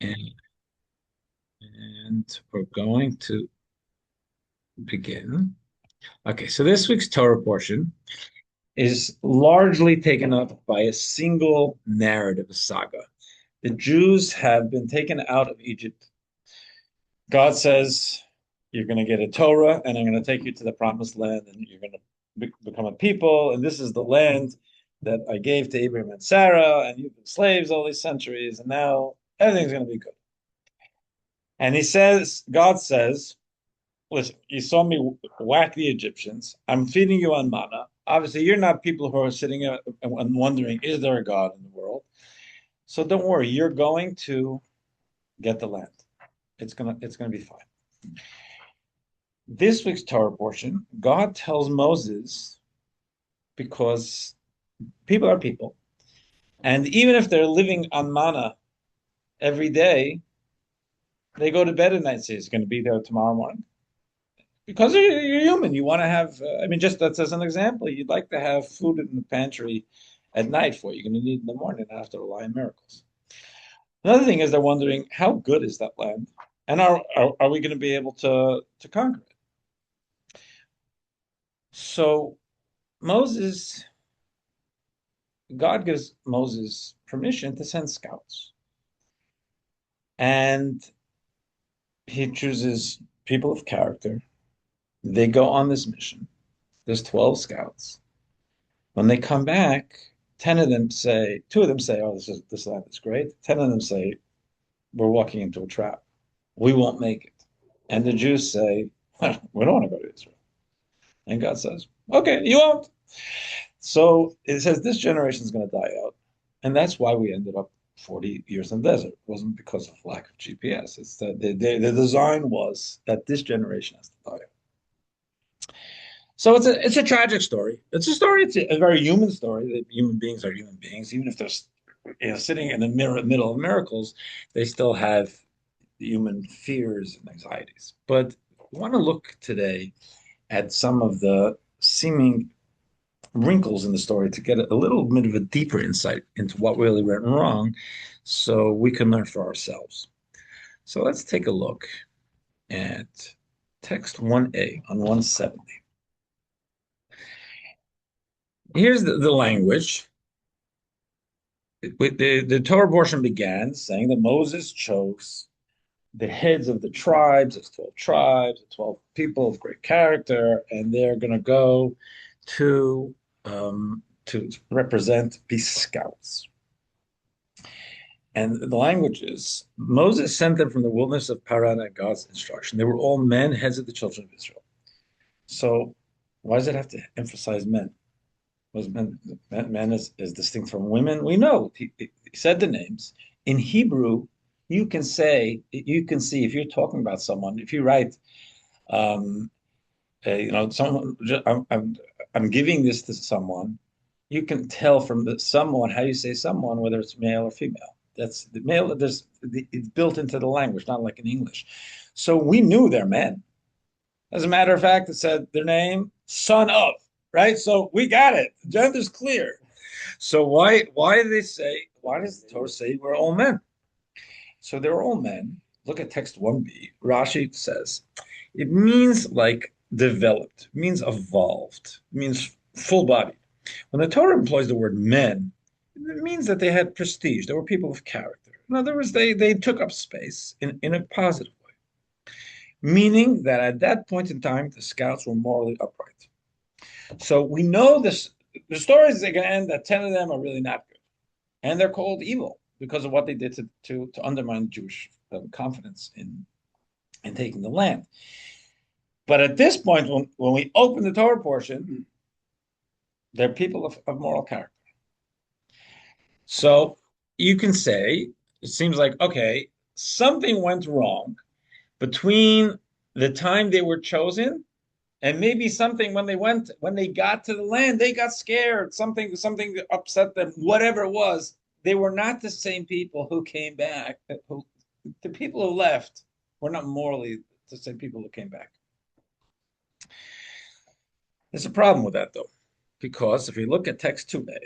And, and we're going to begin. Okay, so this week's Torah portion is largely taken up by a single narrative, a saga. The Jews have been taken out of Egypt. God says, you're going to get a Torah, and I'm going to take you to the promised land, and you're going to become a people, and this is the land that I gave to Abraham and Sarah, and you've been slaves all these centuries, and now everything's going to be good. And he says, God says, listen, you saw me whack the Egyptians. I'm feeding you on manna. Obviously, you're not people who are sitting and wondering, is there a God in the world? So don't worry, you're going to get the land. It's gonna be fine. This week's Torah portion, God tells Moses, because people are people, and even if they're living on manna every day, they go to bed at night and say it's going to be there tomorrow morning. Because you're human, you want to have. I mean, just that's as an example, you'd like to have food in the pantry at night for you. You're going to need it in the morning, and have to rely on miracles. Another thing is they're wondering how good is that land, and are we going to be able to conquer it? So Moses, God gives Moses permission to send scouts, and he chooses people of character. They go on this mission. There's 12 scouts. When they come back, 10 of them say, two of them say, oh, this land is great. 10 of them say, we're walking into a trap. We won't make it. And the Jews say, well, we don't want to go to Israel. And God says, okay, you won't. So it says this generation is going to die out. And that's why we ended up 40 years in the desert. It wasn't because of lack of GPS. It's that the design was that this generation has to die out. So it's a tragic story. It's a story. It's a very human story. That human beings are human beings, even if they're sitting in the middle of miracles, they still have human fears and anxieties. But I want to look today at some of the seeming wrinkles in the story to get a little bit of a deeper insight into what really went wrong, so we can learn for ourselves. So let's take a look at text 1a on 170. Here's the language. The Torah portion began saying that Moses chose the heads of the tribes, there's 12 tribes, 12 people of great character, and they're going to go to represent, be scouts. And the language is Moses sent them from the wilderness of Paran at God's instruction. They were all men, heads of the children of Israel. So why does it have to emphasize men? Was men is distinct from women. We know he said the names. In Hebrew, you can say, you can see if you're talking about someone, if you write, someone, I'm giving this to someone, you can tell from the someone how you say someone, whether it's male or female. That's the male. It's built into the language, not like in English. So we knew they're men. As a matter of fact, it said their name, son of, right? So we got it. The gender's clear. So why do they say, why does the Torah say we're all men? So they're all men. Look at text 1b. Rashi says it means like developed, it means evolved, it means full body. When the Torah employs the word men, it means that they had prestige. They were people of character. In other words, they took up space in a positive way, meaning that at that point in time, the scouts were morally upright. So we know this. The story is again that 10 of them are really not good, and they're called evil because of what they did to undermine Jewish confidence in taking the land. But at this point, when we open the Torah portion, they're people of moral character. So you can say it seems like okay, something went wrong between the time they were chosen and maybe something when they got to the land, they got scared. Something upset them. Whatever it was, they were not the same people who came back. The people who left were not morally the same people who came back. There's a problem with that though, because if you look at text 2a,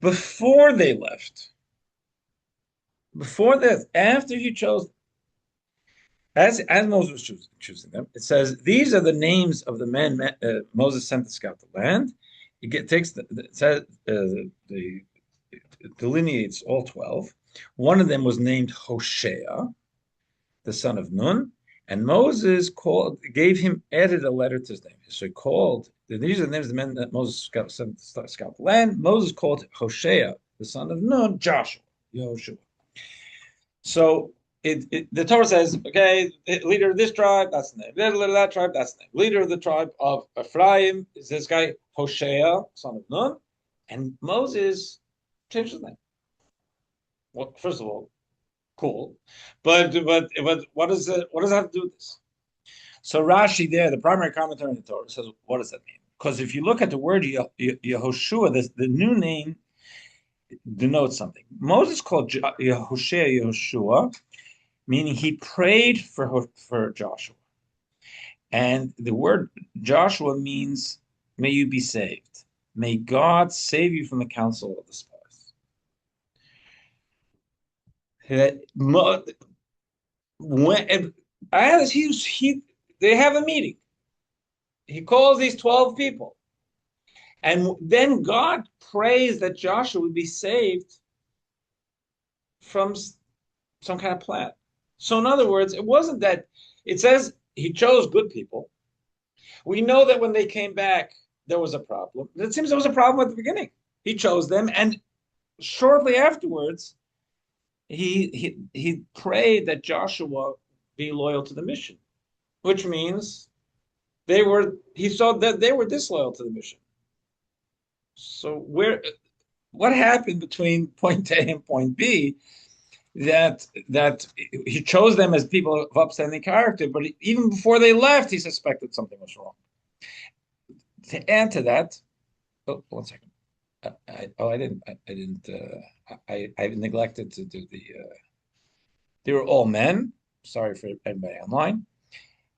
before they left, Before this, after he chose, as Moses was choosing them, it says these are the names of the men Moses sent to scout the land. Takes it says it delineates all 12. One of them was named Hoshea, the son of Nun, and Moses gave him, added a letter to his name. So he called, these are the names of the men that Moses sent to scout the land. Moses called Hoshea, the son of Nun, Joshua, Yehoshua. So the Torah says, okay, leader of this tribe, that's the name. Leader of that tribe, that's the name. Leader of the tribe of Ephraim is this guy, Hoshea, son of Nun. And Moses changed his name. Well, first of all, cool. But what does that have to do with this? So Rashi there, the primary commentary on the Torah, says, what does that mean? Because if you look at the word Yehoshua, the new name denotes something. Moses called Yehoshua Yehoshua, meaning he prayed for Joshua. And the word Joshua means, may you be saved. May God save you from the counsel of the spies. When as they have a meeting, he calls these 12 people, and then God prays that Joshua would be saved from some kind of plan. So, in other words, it wasn't that it says he chose good people. We know that when they came back, there was a problem. It seems there was a problem at the beginning. He chose them, and shortly afterwards, he prayed that Joshua be loyal to the mission, which means he saw that they were disloyal to the mission. So what happened between point A and point B that he chose them as people of upstanding character, but even before they left, he suspected something was wrong. To add to that, oh, one second. I neglected to do they were all men. Sorry for everybody online.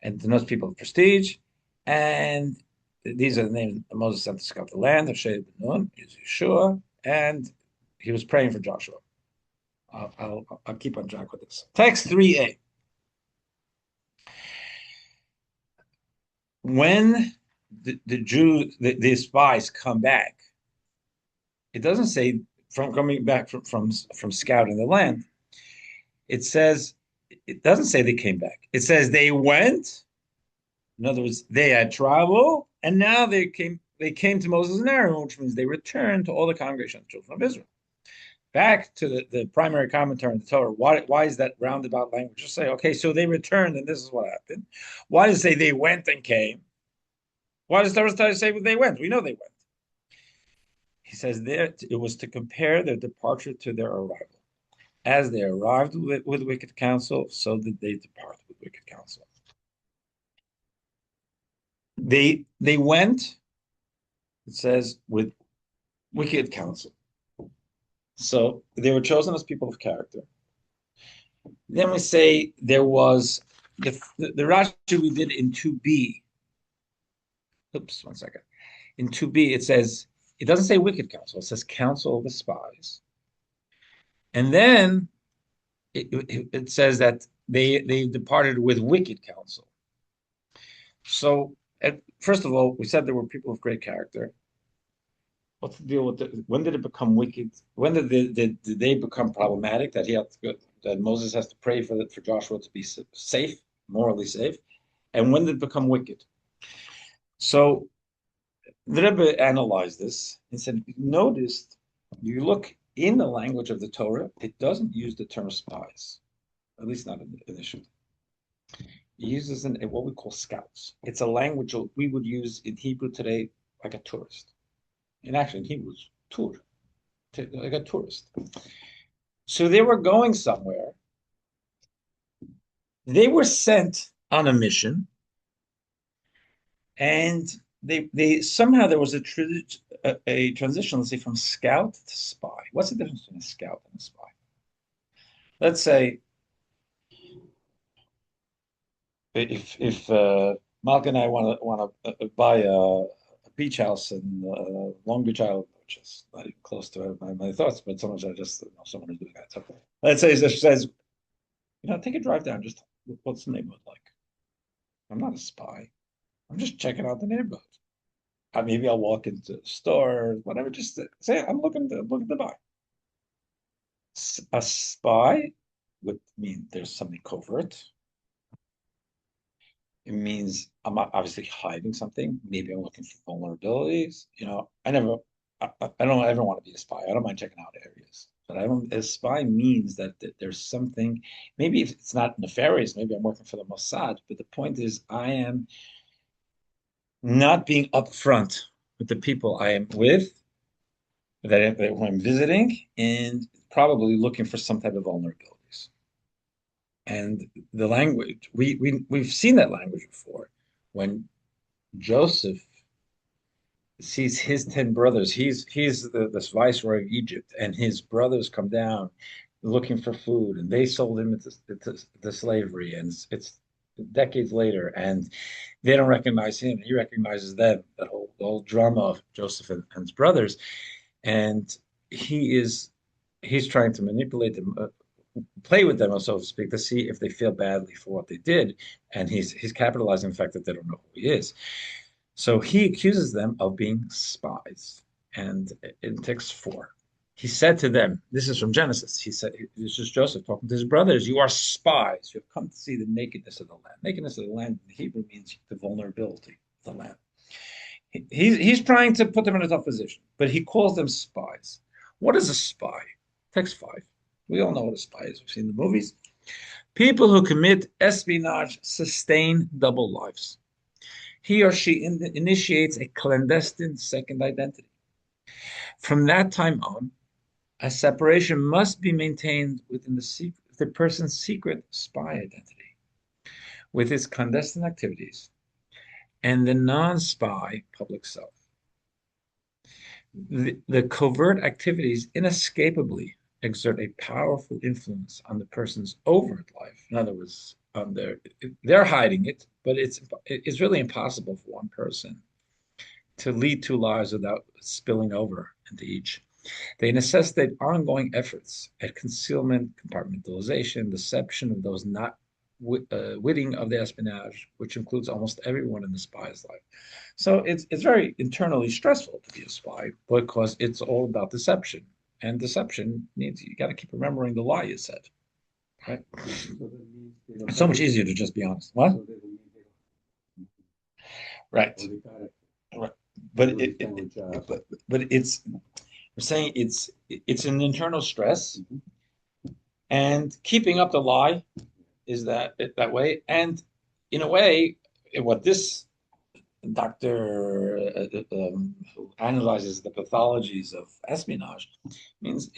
And denotes people of prestige. And these are the names Moses sent to scout the land of Shea ben Nun, is Yeshua, and he was praying for Joshua. I'll keep on track with this. Text 3a. When the Jews, the spies come back, it doesn't say from coming back from scouting the land. It doesn't say they came back. It says they went. In other words, they had traveled, and now they came to Moses and Aaron, which means they returned to all the congregation of the children of Israel. Back to the primary commentary on the Torah, why is that roundabout language? Just say, okay, so they returned, and this is what happened. Why does it say they went and came? Why does Torah say they went? We know they went. He says there it was to compare their departure to their arrival. As they arrived with wicked counsel, so did they depart with wicked counsel. They went, it says, with wicked counsel. So they were chosen as people of character. Then we say there was the Rashi we did in 2b. Oops, one second. In 2b, it says, it doesn't say wicked counsel, it says counsel of the spies. And then it says that they departed with wicked counsel. So, first of all, we said there were people of great character. What's the deal with when did it become wicked? When did they become problematic that that Moses has to pray for Joshua to be safe, morally safe? And when did it become wicked? So the Rabbi analyzed this and said, noticed, you look in the language of the Torah, it doesn't use the term spies, at least not initially. It uses what we call scouts. It's a language we would use in Hebrew today like a tourist. And actually in Hebrew, it's tour, like a tourist. So they were going somewhere. They were sent on a mission, and they somehow there was a transition, let's say, from scout to spy. What's the difference between a scout and a spy? Let's say if Malk and I want to buy a beach house in Long Beach Island, which is not even close to my thoughts, but sometimes I just know someone who's doing that. Okay. Let's say she says, take a drive down. Just what's the neighborhood like? I'm not a spy. I'm just checking out the neighborhood. Maybe I'll walk into the store, whatever. Just say I'm looking to buy. A spy would mean there's something covert. It means I'm not obviously hiding something. Maybe I'm looking for vulnerabilities. I don't ever want to be a spy. I don't mind checking out areas, but I don't. A spy means that there's something. Maybe if it's not nefarious. Maybe I'm working for the Mossad. But the point is, I am not being upfront with the people I am with, that who I'm visiting, and probably looking for some type of vulnerabilities. And the language, we've seen that language before. When Joseph sees his 10 brothers, he's this viceroy of Egypt, and his brothers come down looking for food, and they sold him into slavery, and it's decades later, and they don't recognize him. He recognizes them, the whole drama of Joseph and his brothers, and he is he's trying to manipulate them, play with them, so to speak, to see if they feel badly for what they did. And he's capitalizing the fact that they don't know who he is. So he accuses them of being spies. And in text 4, he said to them, this is from Genesis. He said, this is Joseph talking to his brothers, you are spies. You have come to see the nakedness of the land. Nakedness of the land in Hebrew means the vulnerability of the land. He's trying to put them in a tough position, but he calls them spies. What is a spy? Text 5. We all know what a spy is. We've seen the movies. People who commit espionage sustain double lives. He or she initiates a clandestine second identity. From that time on, a separation must be maintained within the person's secret spy identity, with its clandestine activities, and the non-spy public self. The covert activities inescapably exert a powerful influence on the person's overt life. In other words, they're hiding it, but it's really impossible for one person to lead two lives without spilling over into each. They necessitate ongoing efforts at concealment, compartmentalization, deception of those not witting of the espionage, which includes almost everyone in the spy's life. So it's very internally stressful to be a spy because it's all about deception. And deception means you got to keep remembering the lie you said, right? It's so much easier to just be honest. What? Right. Right. But it's I'm saying it's an internal stress, and keeping up the lie is that way. And in a way, what this doctor who analyzes the pathologies of espionage means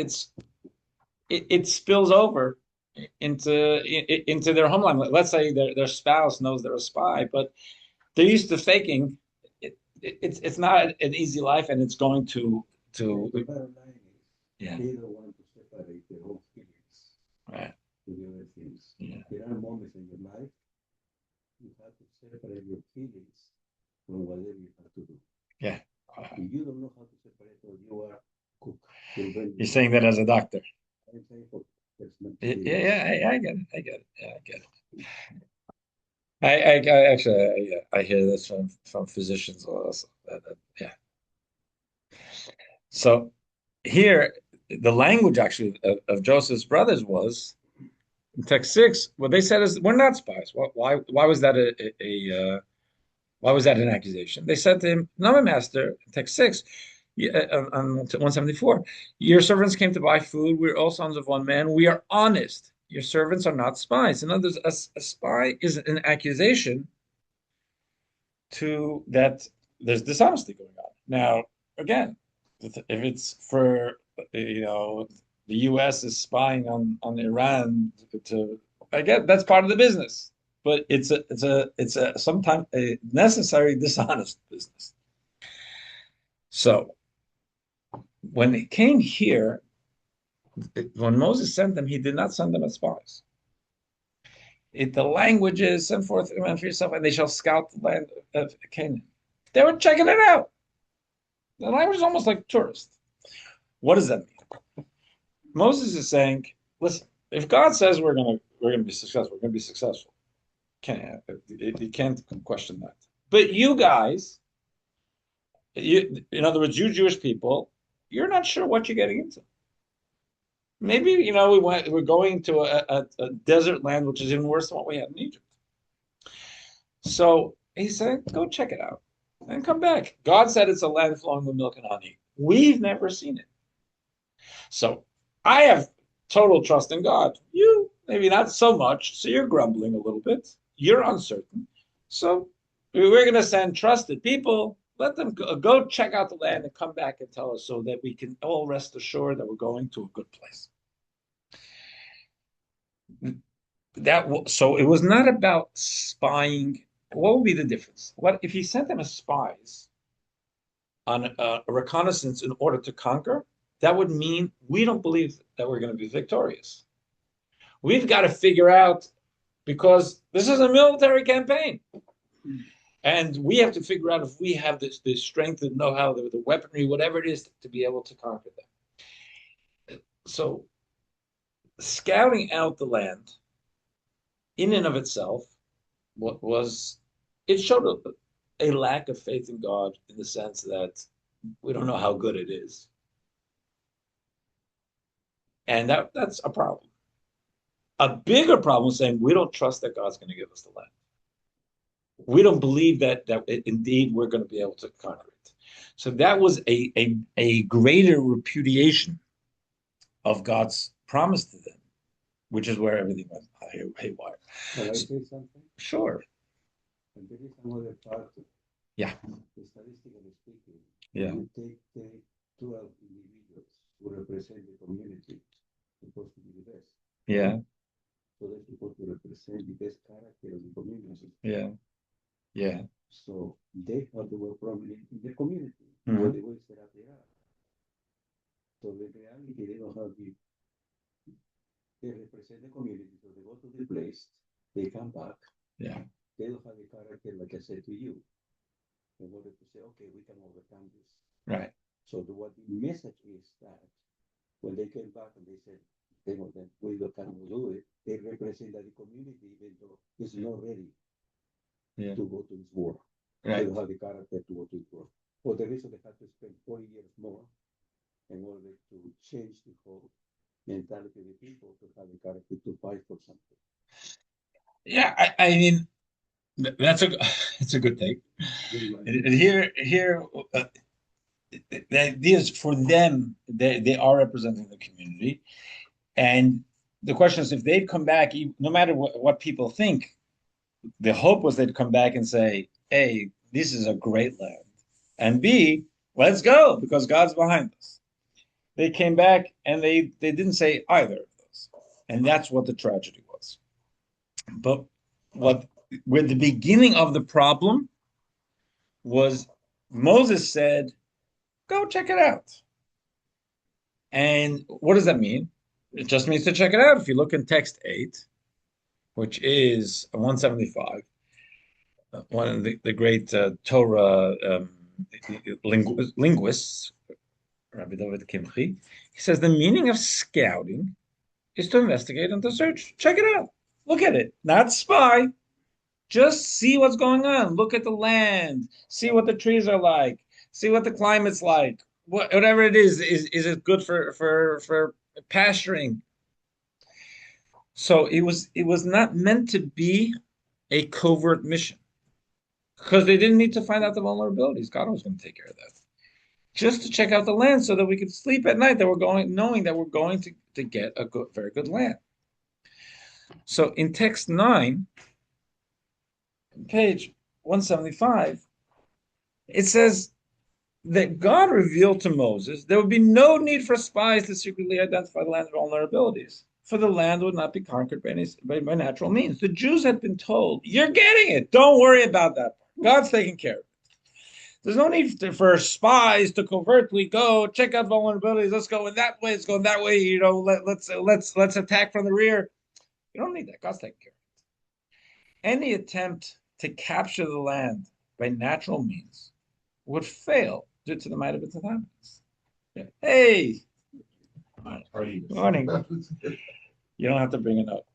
it spills over into their home life. Let's say their spouse knows they're a spy, but they're used to faking. It's not an easy life, and it's going to The bottom line is yeah, they don't want to separate their own feelings right, to the other things. yeah, There are moments in your life you have to separate your feelings from whatever you have to do. yeah. If you don't know how to separate, or you are cook, You're saying that as a doctor. I'm saying for personal Yeah, experience. yeah, I get it. I get it. Yeah, I get it. I actually, yeah, I hear this from physicians also. Yeah. So here, the language actually of Joseph's brothers was in text 6. What they said is, "We're not spies." Why was that why was that an accusation? They said to him, "No, my master." In text 6, on 174, your servants came to buy food. We're all sons of one man. We are honest. Your servants are not spies. In other words, a spy is an accusation to that there's dishonesty going on. Now, again, if it's for the U.S. is spying on Iran to I get that's part of the business, but it's a sometimes a necessary dishonest business. So when it came here, when Moses sent them, he did not send them as spies. The language is send forth men for yourself, and they shall scout the land of Canaan. They were checking it out. The language is almost like tourist. What does that mean? Moses is saying, listen, If God says we're gonna be successful, we're gonna be successful. You can't question that. But you guys, in other words, you Jewish people, you're not sure what you're getting into. Maybe we're going to a desert land which is even worse than what we had in Egypt. So he said, go check it out and come back. God said it's a land flowing with milk and honey. We've never seen it. So I have total trust in God. You, maybe not so much. So you're grumbling a little bit. You're uncertain. So we're going to send trusted people. Let them go check out the land and come back and tell us so that we can all rest assured that we're going to a good place. So it was not about spying. What would be the difference? What if he sent them as spies on a reconnaissance in order to conquer? That would mean we don't believe that we're going to be victorious. We've got to figure out because this is a military campaign, and we have to figure out if we have this strength and know-how, the weaponry, whatever it is, to be able to conquer them. So, scouting out the land in and of itself, what was it showed a lack of faith in God in the sense that we don't know how good it is, and that's a problem. A bigger problem is saying we don't trust that God's going to give us the land. We don't believe that indeed we're going to be able to conquer it. So that was a greater repudiation of God's promise to them, which is where everything went haywire. Can I say something? Sure. And there is another part. Yeah. Statistically speaking, Yeah. you take the 12 individuals who represent the community, supposed to be the best. Yeah. So they're supposed to represent the best character of the community. Yeah. Yeah. So they have the word prominent in the community, where the way set up they are. So in reality, they don't have they represent the community, so they go to the place, they come back. Yeah. They don't have the character, like I said to you, in order to say, okay, we can overcome this. Right. So what the message is that when they came back and they said, we can do it, they represent that the community, even though it's not ready to go to this war. Right. They don't have the character to go to this war. For the reason they had to spend 40 years more in order to change the whole mentality of the people to have the character to fight for something. Yeah, I mean, it's a good take. And here, the idea is for them, they are representing the community, and the question is if they'd come back, no matter what people think, the hope was they'd come back and say, A, this is a great land, and B, let's go because God's behind us. They came back and they didn't say either of those, and that's what the tragedy was. But where the beginning of the problem was, Moses said, "Go check it out." And what does that mean? It just means to check it out. If you look in text 8, which is 175, one of the great Torah linguists, Rabbi David Kimchi, he says the meaning of scouting is to investigate and to search. Check it out. Look at it. Not spy. Just see what's going on. Look at the land. See what the trees are like. See what the climate's like. Whatever it is it good for pasturing? So it was not meant to be a covert mission because they didn't need to find out the vulnerabilities. God was going to take care of that. Just to check out the land so that we could sleep at night, that knowing that we're going to get a very good land. So in text 9, page 175, it says that God revealed to Moses there would be no need for spies to secretly identify the land's vulnerabilities, for the land would not be conquered by natural means. The Jews had been told, you're getting it. Don't worry about that. God's taking care of it. There's no need for spies to covertly go check out vulnerabilities. Let's go in that way. Let's go in that way. Let's attack from the rear. You don't need that. God's taking care of it. Any attempt to capture the land by natural means would fail due to the might of its inhabitants. Yeah. Hey, morning. You don't have to bring a note.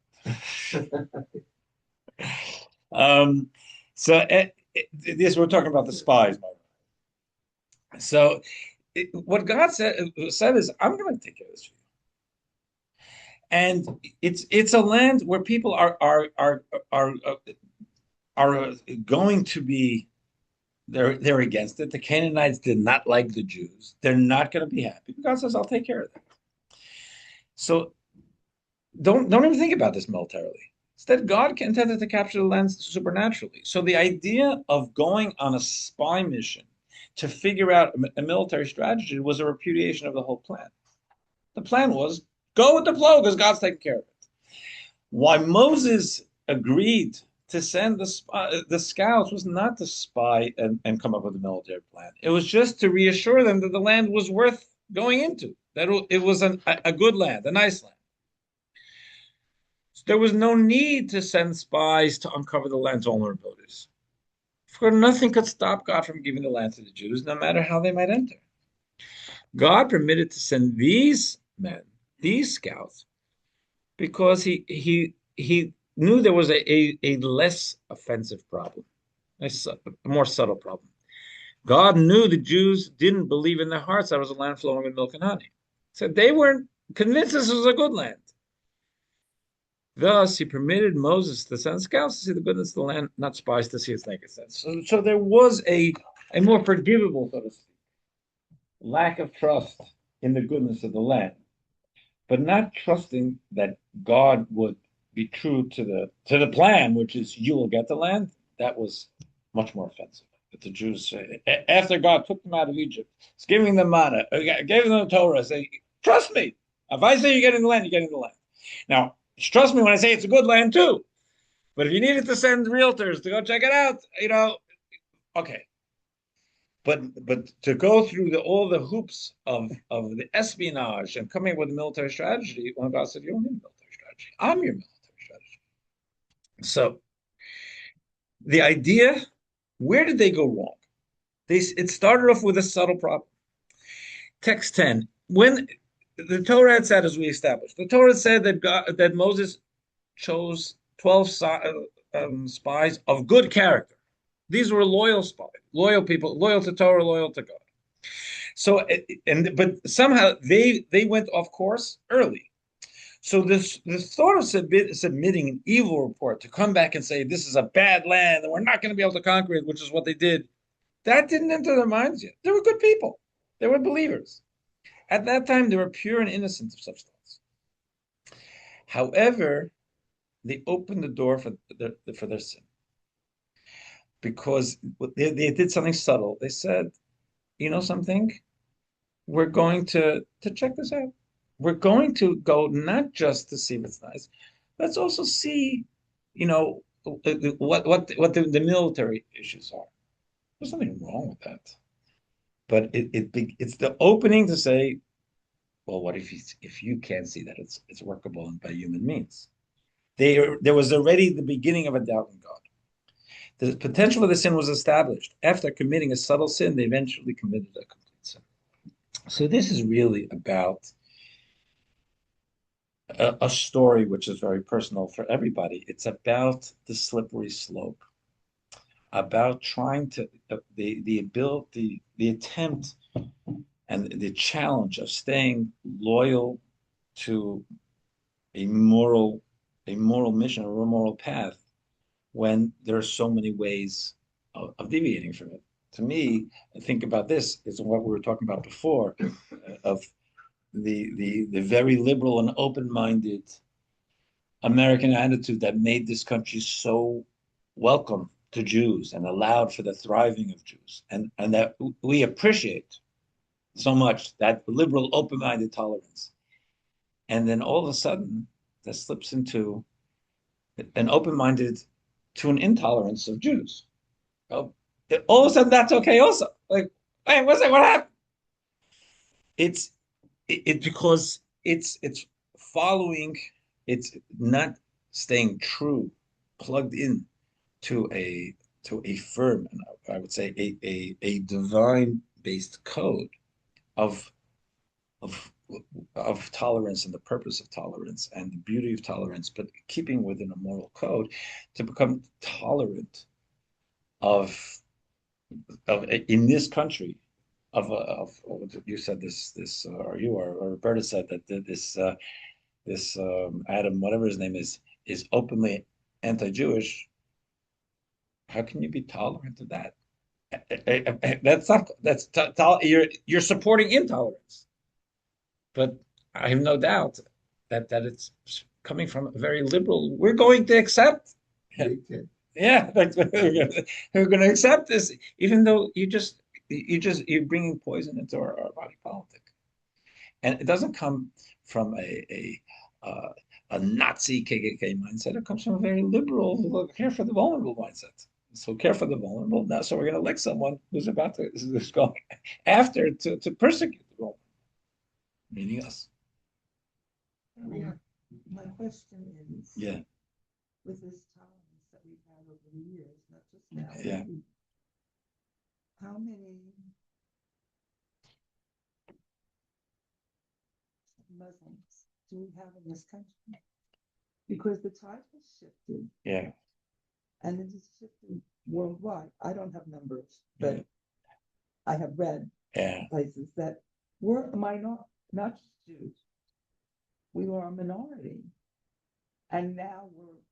Um, so this we're talking about the spies, my friend. So what God said is, I'm going to take care of this for you. And it's a land where people are going to be they're against it. The Canaanites did not like the Jews. They're not going to be happy. God says, I'll take care of them. So don't even think about this militarily. Instead, God intended to capture the land supernaturally. So the idea of going on a spy mission to figure out a military strategy was a repudiation of the whole plan. The plan was go with the flow because God's taking care of it. Why Moses agreed to send the scouts was not to spy and come up with a military plan. It was just to reassure them that the land was worth going into, that it was a good land, a nice land. So there was no need to send spies to uncover the land's vulnerabilities. For nothing could stop God from giving the land to the Jews, no matter how they might enter. God permitted to send these men, these scouts, because he knew there was a less offensive problem, a more subtle problem. God knew the Jews didn't believe in their hearts that was a land flowing with milk and honey. So they weren't convinced this was a good land. Thus, he permitted Moses to send scouts to see the goodness of the land, not spies to see its nakedness. So there was a more forgivable, so to speak, lack of trust in the goodness of the land, but not trusting that God would be true to the plan, which is you will get the land. That was much more offensive. That the Jews, after God took them out of Egypt, was giving them manna, gave them the Torah, saying, "Trust me. If I say you're getting the land, you're getting the land." Now, trust me when I say it's a good land too. But if you needed to send realtors to go check it out, okay. But to go through all the hoops of the espionage and coming up with a military strategy, when God said, you don't need a military strategy. I'm your military strategy. So the idea, where did they go wrong? It started off with a subtle problem. Text 10, when the Torah had said, as we established, the Torah said that Moses chose 12 spies of good character. These were loyal spies, loyal people, loyal to Torah, loyal to God. So, but somehow they went off course early. So this thought of submitting an evil report to come back and say this is a bad land and we're not going to be able to conquer it, which is what they did, that didn't enter their minds yet. They were good people. They were believers. At that time, they were pure and innocent of such thoughts. However, they opened the door for their sin because they did something subtle. They said, you know something? We're going to check this out. We're going to go not just to see if it's nice, let's also see, you know, what the military issues are. There's nothing wrong with that, but it's the opening to say, well, what if you can't see that it's workable by human means? There was already the beginning of a doubt in God. The potential of the sin was established. After committing a subtle sin, they eventually committed a complete sin. So this is really about a story which is very personal for everybody. It's about the slippery slope, about trying to the ability, the attempt, and the challenge of staying loyal to a moral a moral mission or a moral path when there are so many ways of deviating from it. To me, I think about this is what we were talking about before of the very liberal and open-minded American attitude that made this country so welcome to Jews and allowed for the thriving of Jews, and that we appreciate so much that liberal, open-minded tolerance. And then all of a sudden, that slips into an open-minded to an intolerance of Jews. Oh, all of a sudden, that's okay. Also, like, hey, what's that? What happened? It's because it's following. It's not staying true, plugged in to a firm, and I would say a divine based code of of of tolerance and the purpose of tolerance and the beauty of tolerance, but keeping within a moral code, to become tolerant of in this country of you said this or you or Roberta said that this Adam, whatever his name is openly anti-Jewish. How can you be tolerant of that? That's not you're supporting intolerance. But I have no doubt that it's coming from a very liberal. We're going to accept. Yeah, we're going to accept this, even though you're bringing poison into our body politic, and it doesn't come from a Nazi KKK mindset. It comes from a very liberal, care for the vulnerable mindset. So care for the vulnerable. Now, so we're going to elect someone who's going after to persecute the vulnerable, meaning us. Yeah. My question is, Yeah, with this tolerance that we've had over the years, not just now, yeah. how many Muslims do we have in this country? Because the tide has shifted, Yeah, and it has shifted worldwide. I don't have numbers, but yeah, I have read yeah. places that we're a minority, not just Jews. We were a minority, and now we're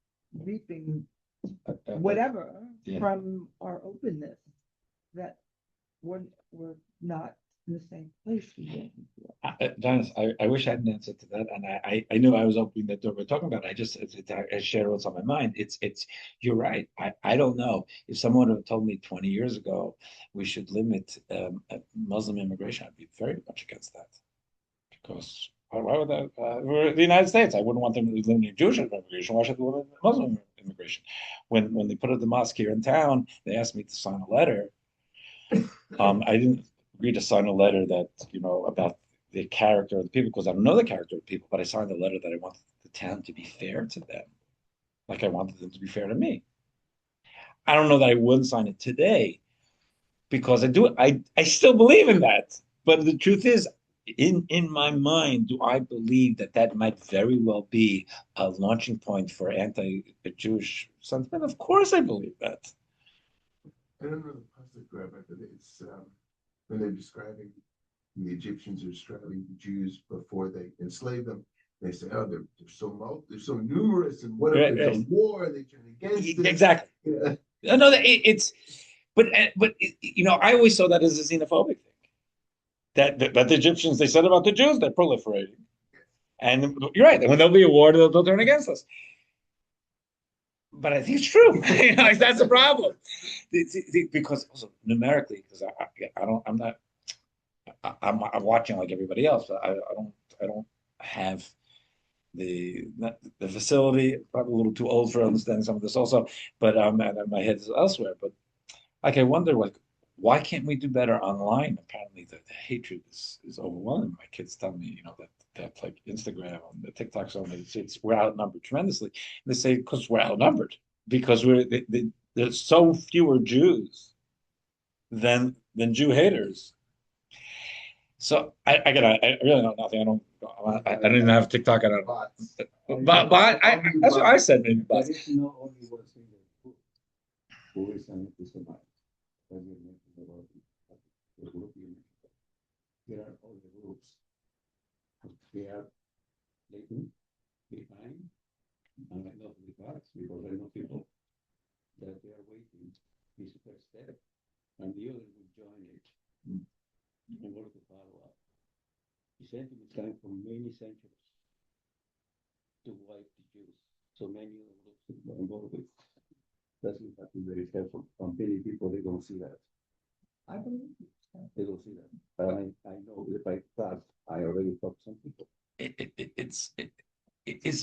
reaping whatever Yeah. from our openness that we're not in the same place we were before. Dennis, I wish I had an answer to that, and I knew I was opening that door. We're talking about. I share what's on my mind. It's. You're right. I don't know if someone had told me 20 years ago we should limit Muslim immigration. I'd be very much against that because why would that? We're the United States. I wouldn't want them limiting Jewish immigration. Why should they limit Muslim immigration? When they put up the mosque here in town, they asked me to sign a letter. I didn't agree to sign a letter that, about the character of the people because I don't know the character of the people, but I signed a letter that I wanted the town to be fair to them, like I wanted them to be fair to me. I don't know that I wouldn't sign it today because I still believe in that. But the truth is, in my mind, do I believe that that might very well be a launching point for anti-Jewish sentiment? Of course, I believe that. I don't know the pasuk, Rabbi, but it's when they're describing the Egyptians are describing the Jews before they enslave them. They say, "Oh, they're so numerous, and what if Right, there's right. a war and they turn against it?" Exactly. Yeah. No, it's but I always saw that as a xenophobic thing. That the Egyptians they said about the Jews they're proliferating, and you're right. When there'll be a war, they'll turn against us. But I think it's true. That's a problem because also numerically, because I don't I'm not I'm watching like everybody else. But I don't have the facility. Probably a little too old for understanding some of this also, but and my head is elsewhere. But like I wonder, like why can't we do better online? Apparently, the hatred is overwhelming. My kids tell me, that like Instagram and the TikToks on we're outnumbered tremendously. And they say because we're outnumbered because there's so fewer Jews than Jew haters. So I really know nothing. I don't even have TikTok. I don't. Bots. But that's what I said. Maybe There bots. is not only one single group who is anti-Semite. As you mentioned about the group you mentioned. There are other groups. They are latent, behind, and I know the parts because I know people that they are waiting this first step, and the others will join it in order to follow up. The sentiment coming from many centuries to wipe the Jews. So many of the groups are involved with. That's we have to be very careful. On many people, they don't see that. I believe They don't see that. But I know if I thought, I already talked to some people. It's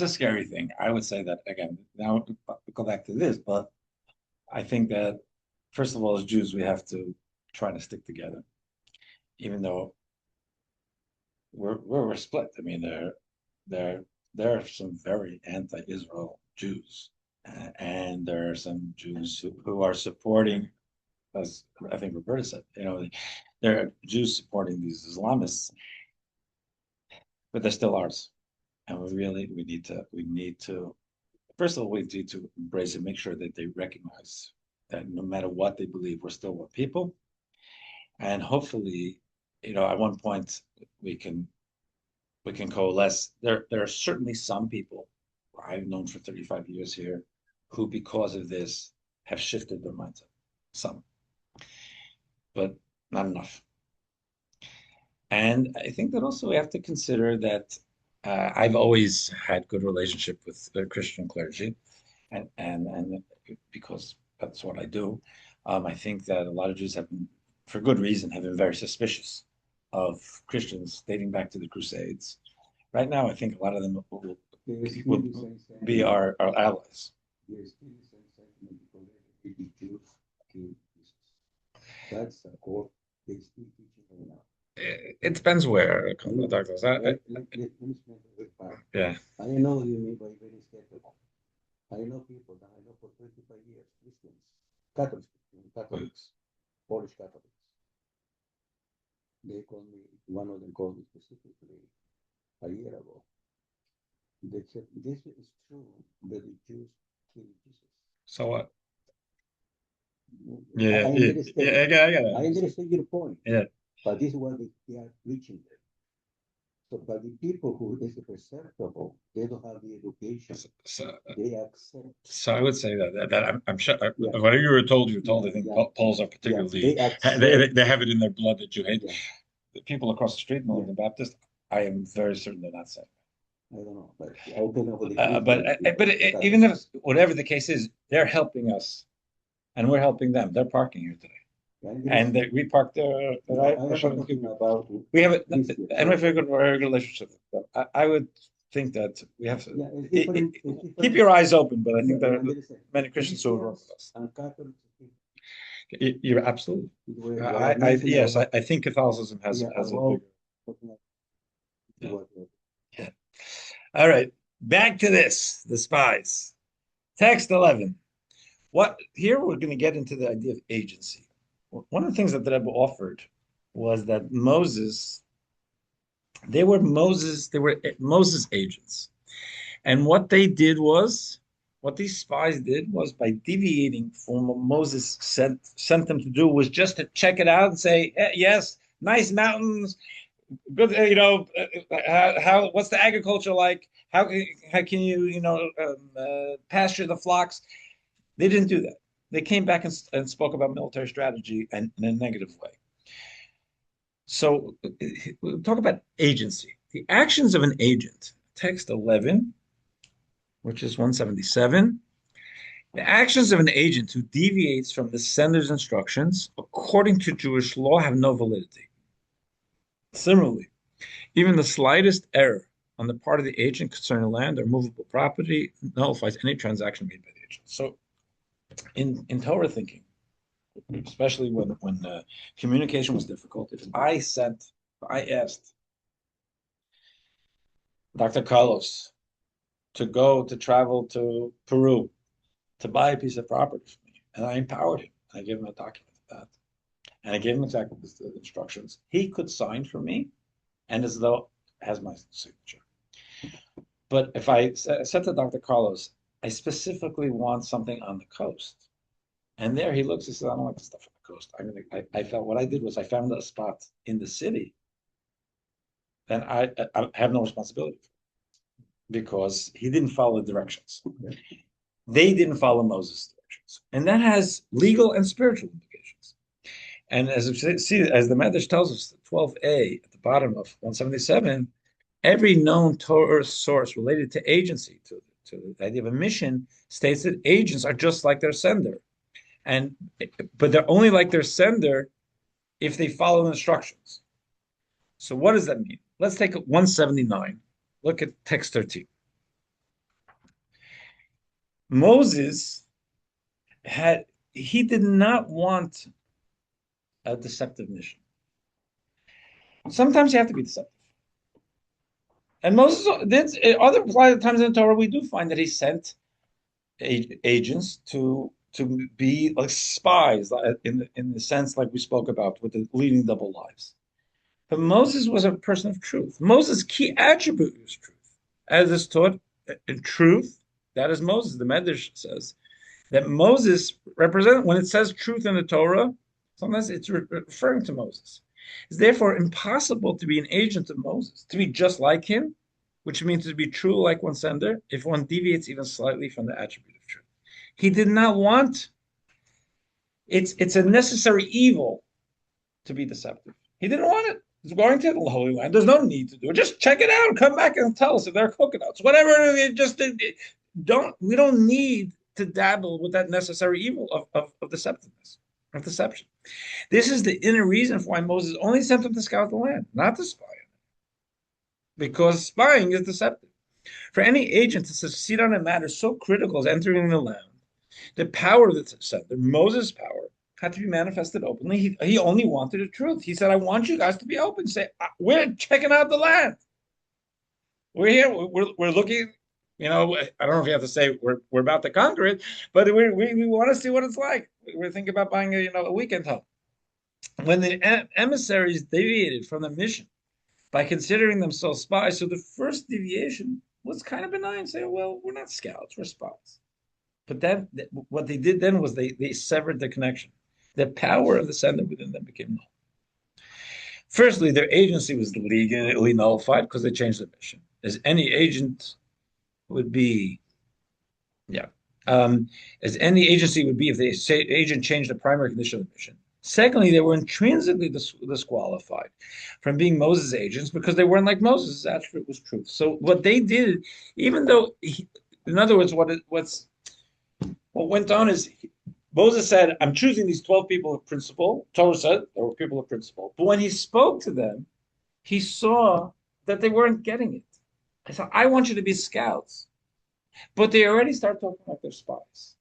a scary thing. I would say that again. Now we go back to this, but I think that first of all, as Jews, we have to try to stick together, even though we're split. I mean, there there are some very anti-Israel Jews, and there are some Jews who are supporting, as I think Roberta said, there are Jews supporting these Islamists. but they're still ours. And we need to first of all, we need to embrace and make sure that they recognize that no matter what they believe, we're still one people. And hopefully, at one point we can we can coalesce. There are certainly some people I've known for 35 years here who, because of this, have shifted their mindset. Some, but not enough. And I think that also we have to consider that I've always had good relationship with the Christian clergy, and because that's what I do. I think that a lot of Jews have been, for good reason, have been very suspicious of Christians dating back to the Crusades. Right now, I think a lot of them will be our allies. That's a core. They still teaching right now. It depends where it comes. Let me explain the good part. Yeah. I know you mean by very skeptical. I know people that I know for 25 years, Christians, Catholics, Polish Catholics. They called me, one of them called me specifically a year ago. They said, this is true that the Jews killed Jesus. So what? I Yeah, understand. I get it. I understand your point. Yeah. But this is what they are preaching there. So, but the people who is acceptable, they don't have the education. So, They accept. so I would say that I'm sure Yeah. whatever you were told, you were told. Yeah, I think yeah. Poles are particularly They accept. they have it in their blood that you hate. Yeah. The people across the street, Millennium Baptist, I am very certain they're not saying. I don't know, but I don't know for the Even if whatever the case is, they're helping us, and we're helping them. They're parking here today, and we parked there. We have it, and we have a good relationship with them. I would think that we have to keep your eyes open, but I think there are many Christians who are with us. You're absolutely. Yes, I think Catholicism has a bigger. Yeah. All right, back to this, the spies. Text 11. Here we're going to get into the idea of agency. One of the things that the Rebbe offered was that they were Moses agents. And what these spies did was, by deviating from what Moses sent them to do, was just to check it out and say, yes, nice mountains, good, what's the agriculture like? How can you, pasture the flocks? They didn't do that. They came back and spoke about military strategy and in a negative way. So we'll talk about agency. The actions of an agent, text 11, which is 177. The actions of an agent who deviates from the sender's instructions, according to Jewish law, have no validity. Similarly, even the slightest error on the part of the agent concerning land or movable property nullifies any transaction made by the agent. So in Torah thinking, especially when communication was difficult, if I asked Dr. Carlos to travel to Peru to buy a piece of property for me, and I empowered him, I gave him a document of that, and I gave him exactly the instructions, he could sign for me, and as though it has my signature. But if I said to Dr. Carlos, I specifically want something on the coast, and there he looks, he says, I don't like the stuff on the coast. I felt what I did was I found a spot in the city, then I have no responsibility for it, because he didn't follow the directions. They didn't follow Moses' directions. And that has legal and spiritual implications. And as the Medrash tells us, 12a at the bottom of 177, every known Torah source related to agency, to the idea of a mission, states that agents are just like their sender. But they're only like their sender if they follow the instructions. So what does that mean? Let's take 179. Look at text 13. Moses he did not want a deceptive mission. Sometimes you have to be deceptive. And Moses did. Other times in the Torah, we do find that he sent agents to be like spies, in the sense like we spoke about with the leading double lives. But Moses was a person of truth. Moses' key attribute was truth. As is taught in truth, that is Moses. The Medrash says that Moses represents, when it says truth in the Torah, sometimes it's referring to Moses. It's therefore impossible to be an agent of Moses, to be just like him, which means to be true like one sender, if one deviates even slightly from the attribute of truth. He did not want, it's a necessary evil to be deceptive. He didn't want it. He's going to the Holy Land. There's no need to do it. Just check it out and come back and tell us if they're coconuts. Whatever, we don't need to dabble with that necessary evil of deceptiveness, of deception. This is the inner reason for why Moses only sent them to scout the land, not to spy on it. Because spying is deceptive. For any agent to succeed on a matter so critical as entering the land, the power of the sender, Moses' power, had to be manifested openly. He only wanted the truth. He said, I want you guys to be open. Say, we're checking out the land. We're here. We're looking. I don't know if you have to say we're about to conquer it, but we want to see what it's like. We're thinking about buying a weekend home. When the emissaries deviated from the mission by considering themselves spies, so the first deviation was kind of benign. Say, well, we're not scouts, we're spies. But then what they did then was they severed the connection. The power of the sender within them became null. Firstly, their agency was legally nullified because they changed the mission. As any agent would be, as any agency would be if the agent changed the primary condition of the mission. Secondly, they were intrinsically disqualified from being Moses' agents because they weren't like Moses. His attribute was truth. So what they did, even though, in other words, what went on is Moses said, I'm choosing these 12 people of principle. Torah said they were people of principle. But when he spoke to them, he saw that they weren't getting it. I said, I want you to be scouts. But they already start talking like they're spies.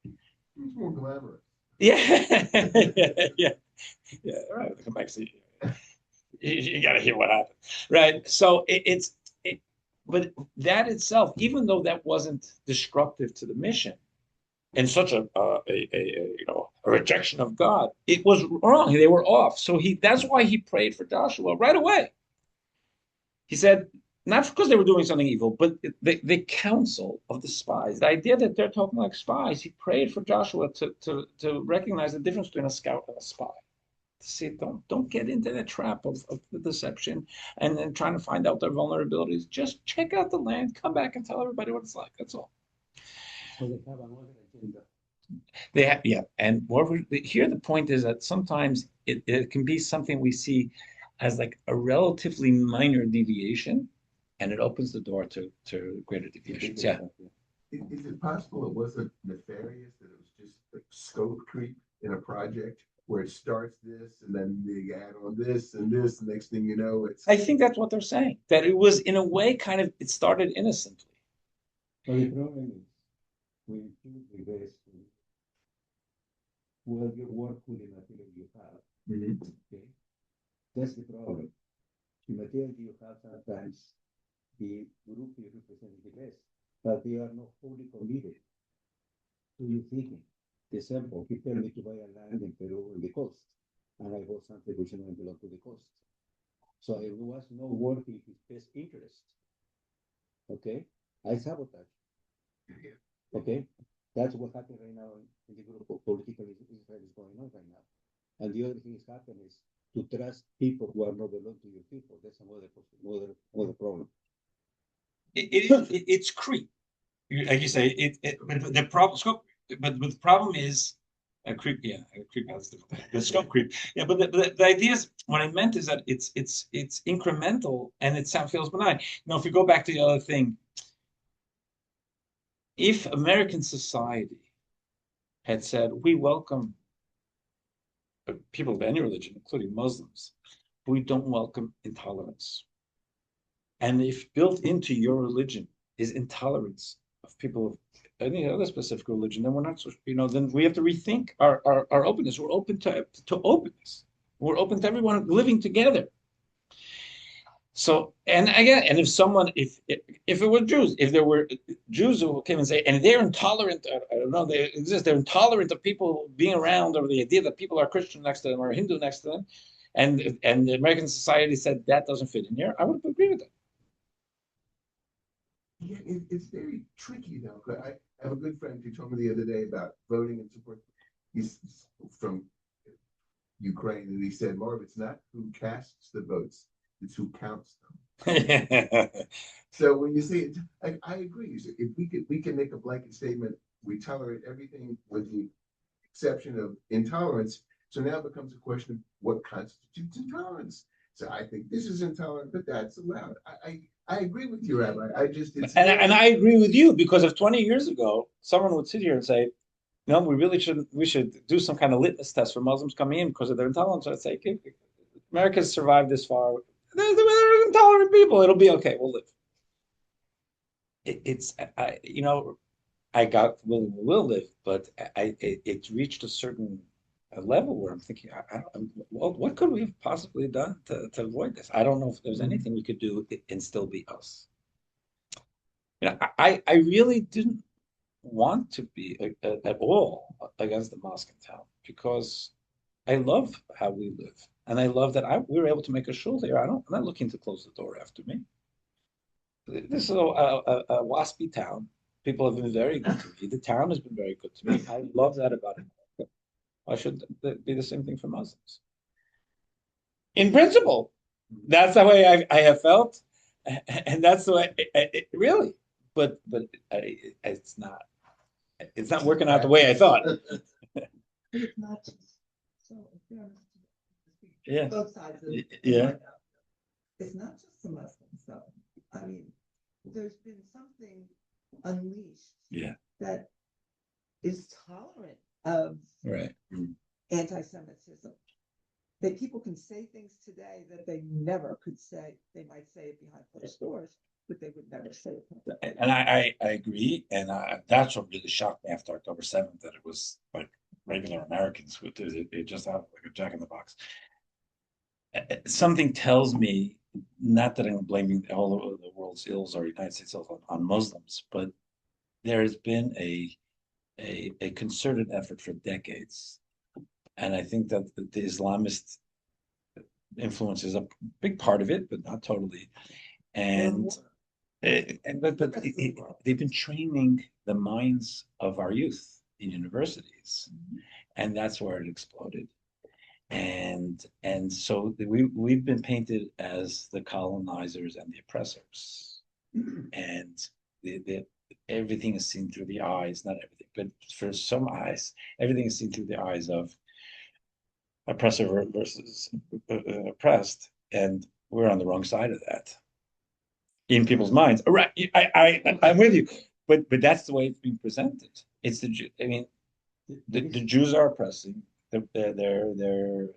It's more glamorous. Yeah. Yeah. Right. Come back to you got to hear what happened. Right. So but that itself, even though that wasn't destructive to the mission, and such a rejection of God, it was wrong. They were off. So that's why he prayed for Joshua right away. He said, not because they were doing something evil, but the counsel of the spies, the idea that they're talking like spies, he prayed for Joshua to recognize the difference between a scout and a spy. To see, don't get into the trap of the deception and then trying to find out their vulnerabilities. Just check out the land, come back and tell everybody what it's like. That's all. So they have another agenda. And moreover, here the point is that sometimes it can be something we see as like a relatively minor deviation, and it opens the door to greater deviations. Yeah. Is it possible it wasn't nefarious, that it was just like scope creep in a project where it starts this and then they add on this and this, and next thing you know, it's. I think that's what they're saying. That it was in a way kind of it started innocently. So the problem is when you reverse well, you work with the material you have. Mhm. Okay, that's the problem. The material you have sometimes the group you represent the best, but they are not fully committed to your thinking. The example, he told me to buy a land in Peru in the coast, and I bought something which didn't belong to the coast. So it was not working his best interest. Okay, I sabotage. Okay, that's what happened right now in the group of political Israel is going on right now. And the other thing is happening is to trust people who are not belong to your people. That's another problem. It's creep, like you say. But the problem scope, but the problem is a creep. Yeah, a creep has the scope creep. Yeah, but the idea is what I meant is that it's incremental and it feels benign. If you go back to the other thing, if American society had said we welcome people of any religion, including Muslims, but we don't welcome intolerance. And if built into your religion is intolerance of people of any other specific religion, then we're not so, then we have to rethink our openness. We're open to openness. We're open to everyone living together. So, and again, and if it were Jews, if there were Jews who came and say, and they're intolerant, I don't know, they exist, they're intolerant of people being around, or the idea that people are Christian next to them or Hindu next to them, and the American society said that doesn't fit in here, I would agree with that. Yeah, it's very tricky though. 'Cause I have a good friend who told me the other day about voting and support. He's from Ukraine, and he said, Marv, it's not who casts the votes, it's who counts them. So when you say it, I agree. So if we can make a blanket statement, we tolerate everything with the exception of intolerance. So now it becomes a question of what constitutes intolerance. So I think this is intolerant, but that's allowed. I agree with you, Rabbi. I just it's And I agree with you, because if 20 years ago someone would sit here and say, no, we should do some kind of litmus test for Muslims coming in because of their intolerance, I'd say, okay, America's survived this far. They're intolerant people. It'll be okay. We'll live. It's I got will live, but it's reached a certain level where I'm thinking, well, what could we have possibly done to avoid this? I don't know if there's anything we could do and still be us. I really didn't want to be at all against the mosque in town, because I love how we live, and I love that we were able to make a shul here. I'm not looking to close the door after me. This is a waspy town. People have been very good to me. The town has been very good to me. I love that about it. I should be the same thing for Muslims. In principle, that's the way I have felt, and that's the way really. But it's not working out the way I thought. It's not just, so in fairness to Yeah. both sides of Yeah. it's not just the Muslims, though. I mean, there's been something unleashed Yeah. that is tolerant of Right. anti-Semitism. That people can say things today that they never could say. They might say it behind closed doors, but they would never say it publicly. And I agree, and that's what really shocked me after October 7th, that it was like regular Americans who did it. It just happened like a jack in the box. Something tells me, not that I'm blaming all of the world's ills or United States ills on Muslims, but there has been a concerted effort for decades, and I think that the Islamist influence is a big part of it, but not totally. And they've been training the minds of our youth in universities, and that's where it exploded. And so we've been painted as the colonizers and the oppressors, and everything is seen through the eyes, not everything, but for some eyes, everything is seen through the eyes of oppressor versus oppressed, and we're on the wrong side of that in people's minds. Right, I'm with you, but that's the way it's being presented. It's I mean, the Jews are oppressing. They're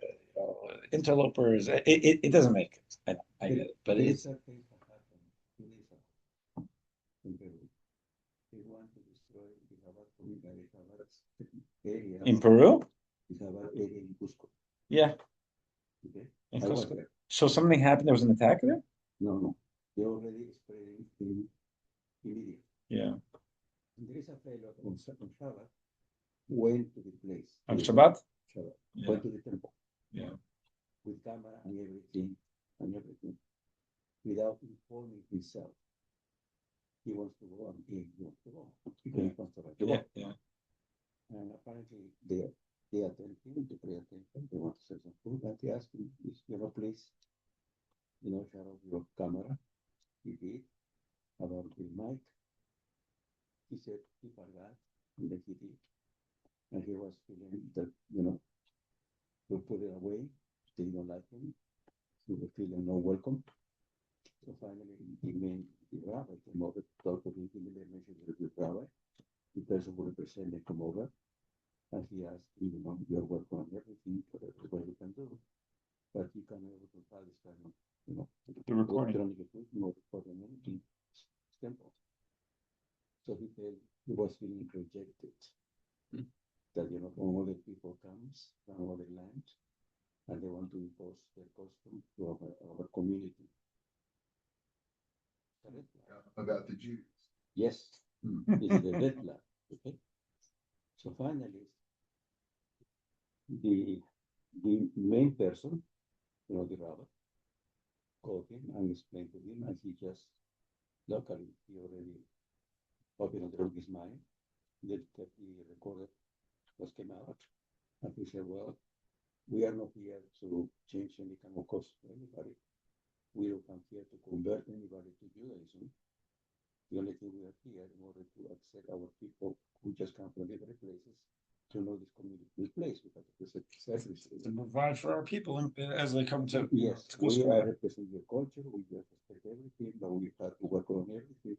interlopers. It doesn't make it. I get it, but it's in Peru. Yeah. In Cusco. So something happened. There was an attack there. No. They already spreading in media. Yeah. There is a fellow on Shabbat went to the place. On Shabbat. Shabbat. Yeah. Went to the temple. Yeah. With camera and everything, without informing himself. He wants to go, and he wants to go. He wants to go. Yeah. And apparently they attend him to pay attention. They want to say some food, and they ask him, please, shut off your camera. He did. About the mic. He said he forgot, and then he did. And he was feeling that, to put it away. They don't like him. He was feeling no welcome. So finally, the rabbi came over to talk to him. He made a mention with the rabbi. The person who represented come over, and he asked, you're welcome on everything, whatever you can do, but you can never compile this kind of, The recording. Recording anything. Simple. So he felt he was feeling rejected. That from other people comes from other lands, and they want to impose their custom to our community. About the Jews. Yes, it's the red flag. Okay. So finally, the main person the rabbi, called him and explained to him, and he just locally, he already opened his mind. The recorder was came out, and he said, well, we are not here to change any kind of cost for anybody. We don't come here to convert anybody to Judaism. The only thing we are here in order to accept our people who just come from different places to know this community place because it's a service. To provide for our people as they come to Yes, school. we are representing your culture, we just respect everything, but we have to work on everything.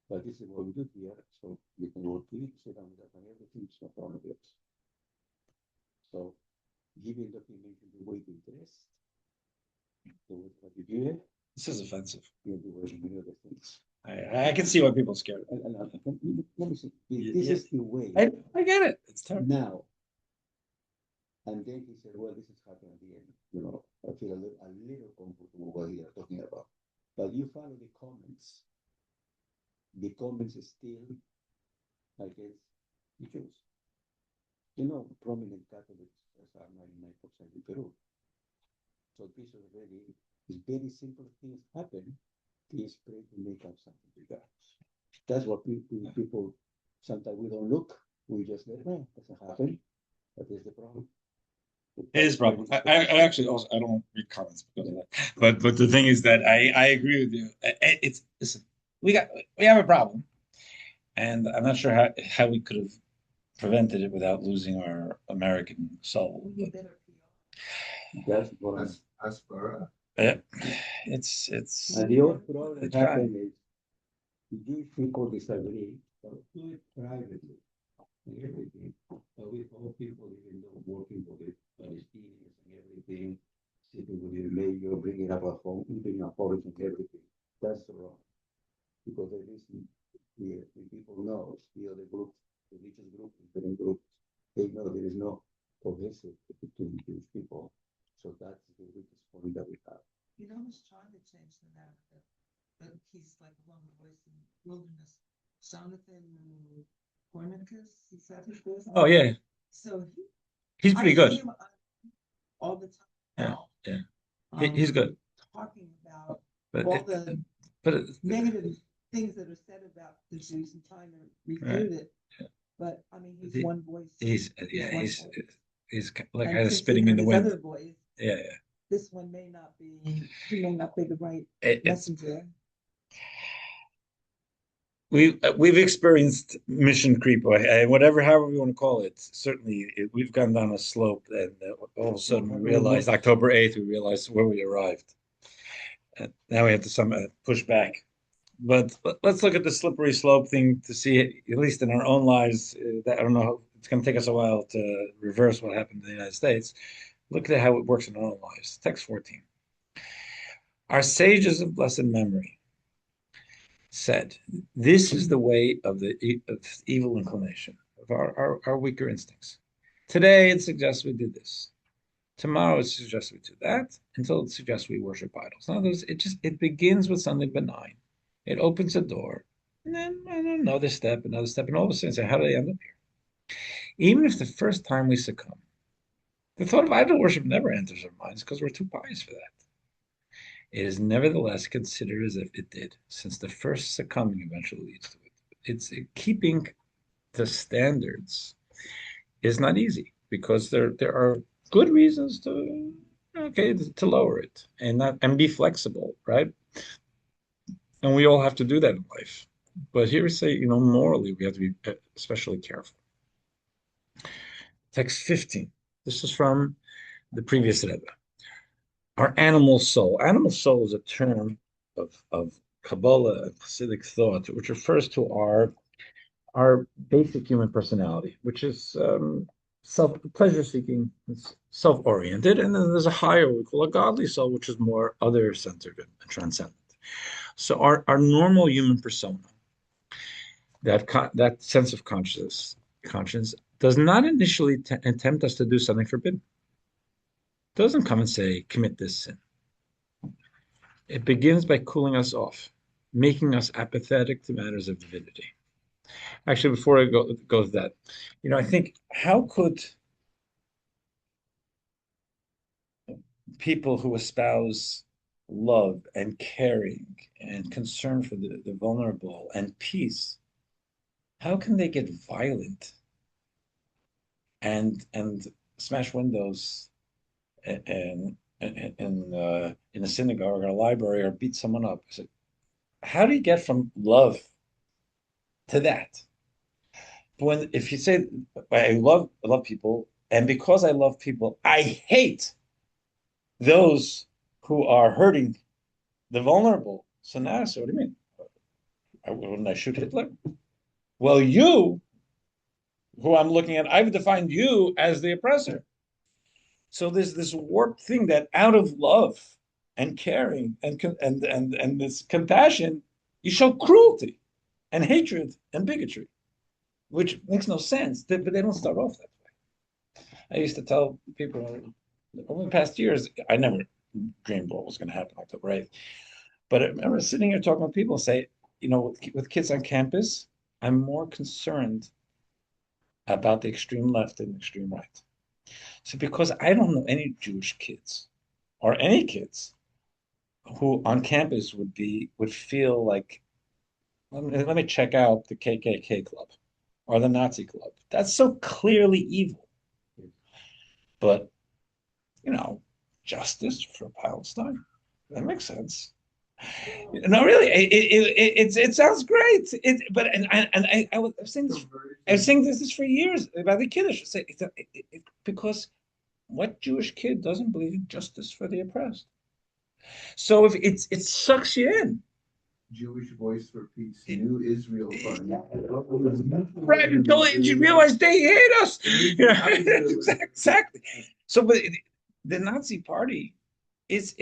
But this is what we do here, so you can work to it, sit down with us and everything, it's no problem with us. So, given that you mentioned the waiting test, what you do, This is offensive. you do many other things. I can see why people are scared. Let me see. This is the way. I get it. It's terrible. Now, and then he said, well, this is happening at the end. I feel a little comfortable what you are talking about. But you follow the comments. The comments is still against the Jews. Prominent Catholics are 99% in Peru. So this already is very simple things happen. Please pray to make up something big that. That's what people sometimes we don't look, we just let it doesn't happen. But there's the problem. It is a problem. I actually also I don't read comments because of that. But the thing is that I agree with you. Listen, we have a problem, and I'm not sure how we could have prevented it without losing our American soul. That's what Aspara. Yeah, it's and the other problem happened is these people disagree, but do it privately and everything. But with all people, even though working for the Palestinians and everything, sitting with the mayor, bringing up a home, eating a porridge and everything. That's wrong. Because they listen, the people know the other groups, the religious groups, different groups, they know there is no cohesive between Jewish people. So that's the weakest point that we have. He's trying to change the narrative, but he's like one voice in the wilderness. Jonathan Cornicus, is that his voice? Oh yeah. So he's pretty good. All the time. Yeah, yeah. He's good. Talking about but all the negative things that are said about the Jews and trying to refute it. Yeah. But I mean, he's one voice. He's like kind of spitting in the wind. Other voice, yeah. This one may not be. He may not be the right messenger. We've experienced mission creep, however you want to call it. Certainly, we've gone down a slope, and all of a sudden we realized October 8th. We realized where we arrived. And now we have to push back. But let's look at the slippery slope thing to see, at least in our own lives. That I don't know. It's going to take us a while to reverse what happened in the United States. Look at how it works in our own lives. Text 14. Our sages of blessed memory said, this is the way of evil inclination, of our weaker instincts. Today it suggests we do this. Tomorrow it suggests we do that, until it suggests we worship idols. In other words, it begins with something benign. It opens a door, and then another step, and all of a sudden say, how do they end up here? Even if the first time we succumb, the thought of idol worship never enters our minds because we're too pious for that. It is nevertheless considered as if it did, since the first succumbing eventually leads to it. It's keeping the standards is not easy because there are good reasons to lower it and be flexible, right? And we all have to do that in life. But here we say, morally, we have to be especially careful. Text 15. This is from the previous Rebbe. Our animal soul. Animal soul is a term of Kabbalah and Hasidic thought, which refers to our basic human personality, which is pleasure-seeking, it's self-oriented, and then there's a higher, what we call a godly soul, which is more other-centered and transcendent. So our normal human persona, that sense of conscience, does not initially tempt us to do something forbidden. It doesn't come and say, commit this sin. It begins by cooling us off, making us apathetic to matters of divinity. Actually, before I go to that, I think how could people who espouse love and caring and concern for the vulnerable and peace, how can they get violent and smash windows in a synagogue or a library or beat someone up? I said, how do you get from love to that? When if you say I love people, and because I love people, I hate those who are hurting the vulnerable. So now, so what do you mean? Wouldn't I shoot Hitler? Well, you, who I'm looking at, I've defined you as the oppressor. So there's this warped thing that out of love and caring and this compassion, you show cruelty and hatred and bigotry, which makes no sense. But they don't start off that way. I used to tell people over the past years, I never dreamed what was going to happen October 8th. But I remember sitting here talking with people say, with kids on campus, I'm more concerned about the extreme left and extreme right. So because I don't know any Jewish kids or any kids who on campus would feel like, let me check out the KKK club or the Nazi club. That's so clearly evil. But, justice for Palestine, that makes sense. No, really, it sounds great. I was saying this. I was saying this for years about the kiddush. Because what Jewish kid doesn't believe in justice for the oppressed? So if it sucks you in. Jewish Voice for Peace, New Israel Fund. Right, until you realize they hate us. Exactly. So, but the Nazi Party it's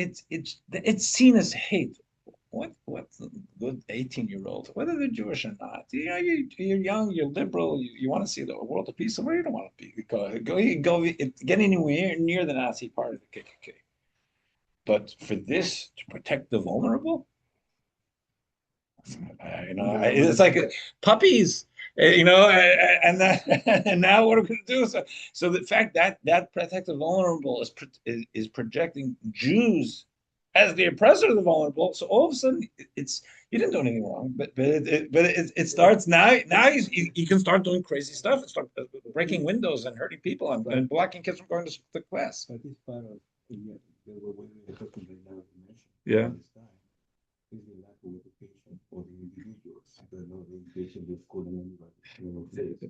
seen as hate. What's the good 18-year-old, whether they're Jewish or not? You're young, you're liberal, you want to see the world of peace. Somewhere you don't want to be. Go get anywhere near the Nazi Party, the KKK. But for this to protect the vulnerable, it's like puppies, and now what are we going to do? So the fact that protect the vulnerable is projecting Jews as the oppressor of the vulnerable. So all of a sudden, it's you didn't do anything wrong, but it starts now. Now you can start doing crazy stuff and start breaking windows and hurting people and blocking kids from going to class. But it's part of the way we're talking right now. Yeah. Is the lack of education for the individuals. The no education with schooling anybody. One of the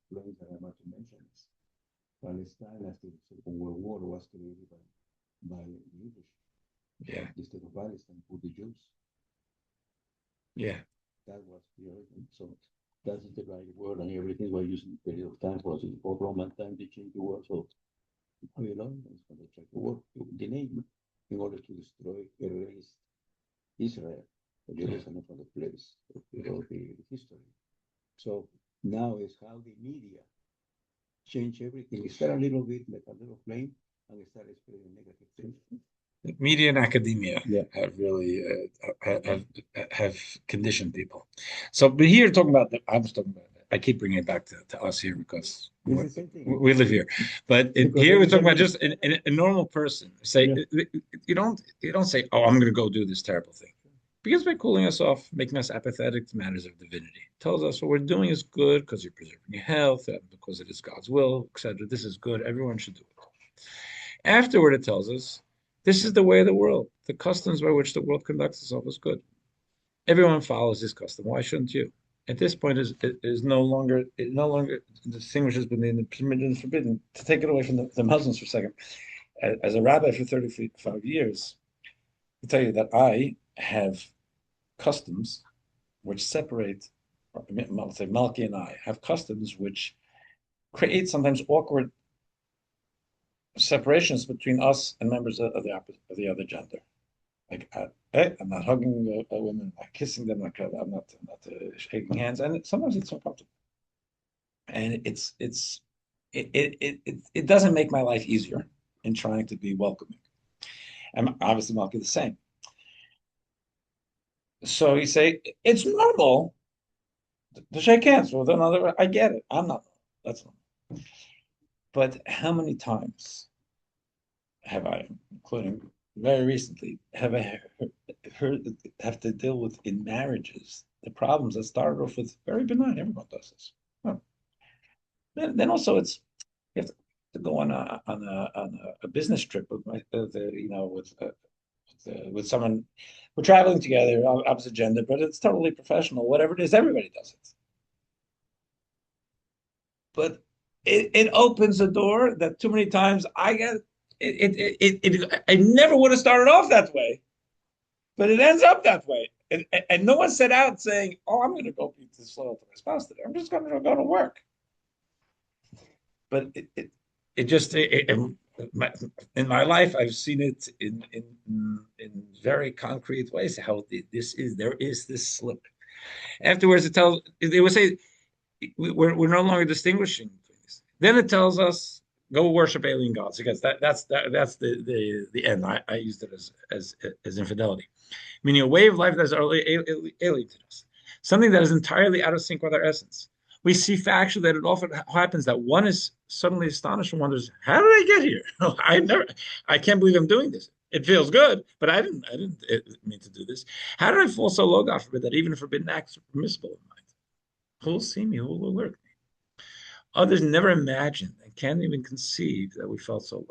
problems that I'm about to mention is Palestine after the Second World War was created by Jewish. Yeah. The state of Palestine for the Jews. Yeah. That was the origin. So that's the right word, and everything was using a period of time for Roman time to change the word. So it's going to check the word, the name, in order to destroy, erase Israel, Jerusalem from the place of the history. So now is how the media change everything. It start a little bit like a little flame and it started spreading negative things. Media and academia have really have conditioned people. So, but here talking about I was talking about. I keep bringing it back to us here because we live here. But here we're talking about just a normal person. Say you don't say, "Oh, I'm going to go do this terrible thing," because by cooling us off, making us apathetic to matters of divinity, tells us what we're doing is good because you're preserving your health, and because it is God's will, etc. This is good. Everyone should do it. Afterward, it tells us this is the way of the world. The customs by which the world conducts itself is good. Everyone follows this custom. Why shouldn't you? At this point, it no longer distinguishes between the permitted and forbidden. To take it away from the Muslims for a second, as a rabbi for 35 years, I tell you that I have customs which separate. Let's say Malki and I have customs which create sometimes awkward separations between us and members of the other gender. Like, I'm not hugging a woman, I'm not kissing them, I'm not shaking hands, and sometimes it's uncomfortable. And it doesn't make my life easier in trying to be welcoming. And obviously, Malki the same. So you say it's normal to shake hands with another. I get it. I'm not normal. That's normal. But how many times have I, including very recently, have I heard have to deal with in marriages the problems that started off with very benign. Everyone does this. Well, then also it's you have to go on a business trip with with someone. We're traveling together, opposite gender, but it's totally professional. Whatever it is, everybody does it. But it opens a door that too many times I get. I never would have started off that way, but it ends up that way. And no one set out saying, "Oh, I'm going to go be disloyal to my spouse today. I'm just going to go to work." But it just in my life, I've seen it in very concrete ways how there is this slip. Afterwards, they would say we're no longer distinguishing things. Then it tells us go worship alien gods because that's the end. I used it as infidelity, meaning a way of life that is alien to us, something that is entirely out of sync with our essence. We see factually that it often happens that one is suddenly astonished and wonders, "How did I get here? I can't believe I'm doing this. It feels good, but I didn't mean to do this. How did I fall so low, God forbid, that even forbidden acts are permissible in mind? Who will see me? Who will alert me?" Others never imagined and can't even conceive that we fell so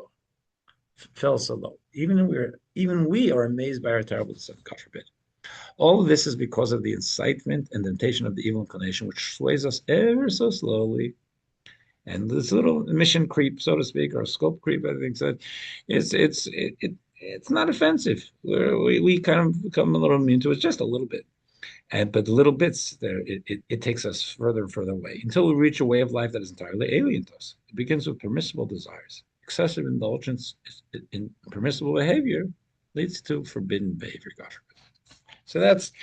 low. Even we are amazed by our terrible descent, God forbid. All of this is because of the incitement and temptation of the evil inclination, which sways us ever so slowly. And this little mission creep, so to speak, or scope creep, I think said, it's not offensive. We kind of become a little immune to it, just a little bit. But the little bits there, it takes us further and further away until we reach a way of life that is entirely alien to us. It begins with permissible desires. Excessive indulgence in permissible behavior leads to forbidden behavior, God forbid. So that's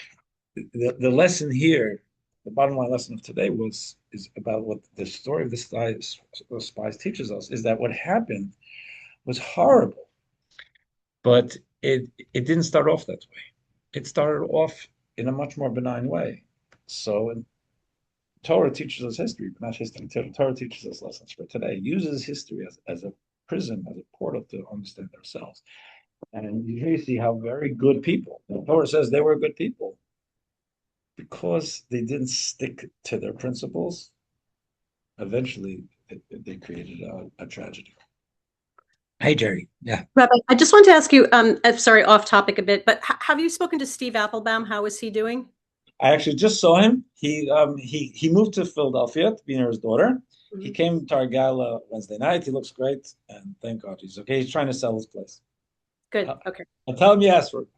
the lesson here. The bottom line lesson of today is about what the story of the spies teaches us, is that what happened was horrible, but it didn't start off that way. It started off in a much more benign way. So Torah teaches us history, but not history. Torah teaches us lessons for today. It uses history as a prism, as a portal to understand ourselves. And you see how very good people, the Torah says they were good people because they didn't stick to their principles. Eventually, they created a tragedy. Hey, Jerry. Yeah. Rabbi, I just want to ask you, sorry, off topic a bit, but have you spoken to Steve Applebaum? How is he doing? I actually just saw him. He moved to Philadelphia to be near his daughter. Mm-hmm. He came to our gala Wednesday night. He looks great, and thank God he's okay. He's trying to sell his place. Good. Okay. I'll tell him you asked for it.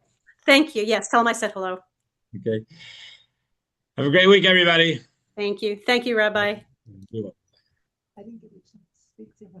Thank you. Yes, tell him I said hello. Okay. Have a great week, everybody. Thank you. Thank you, Rabbi. You're welcome. I didn't get a chance to speak to him.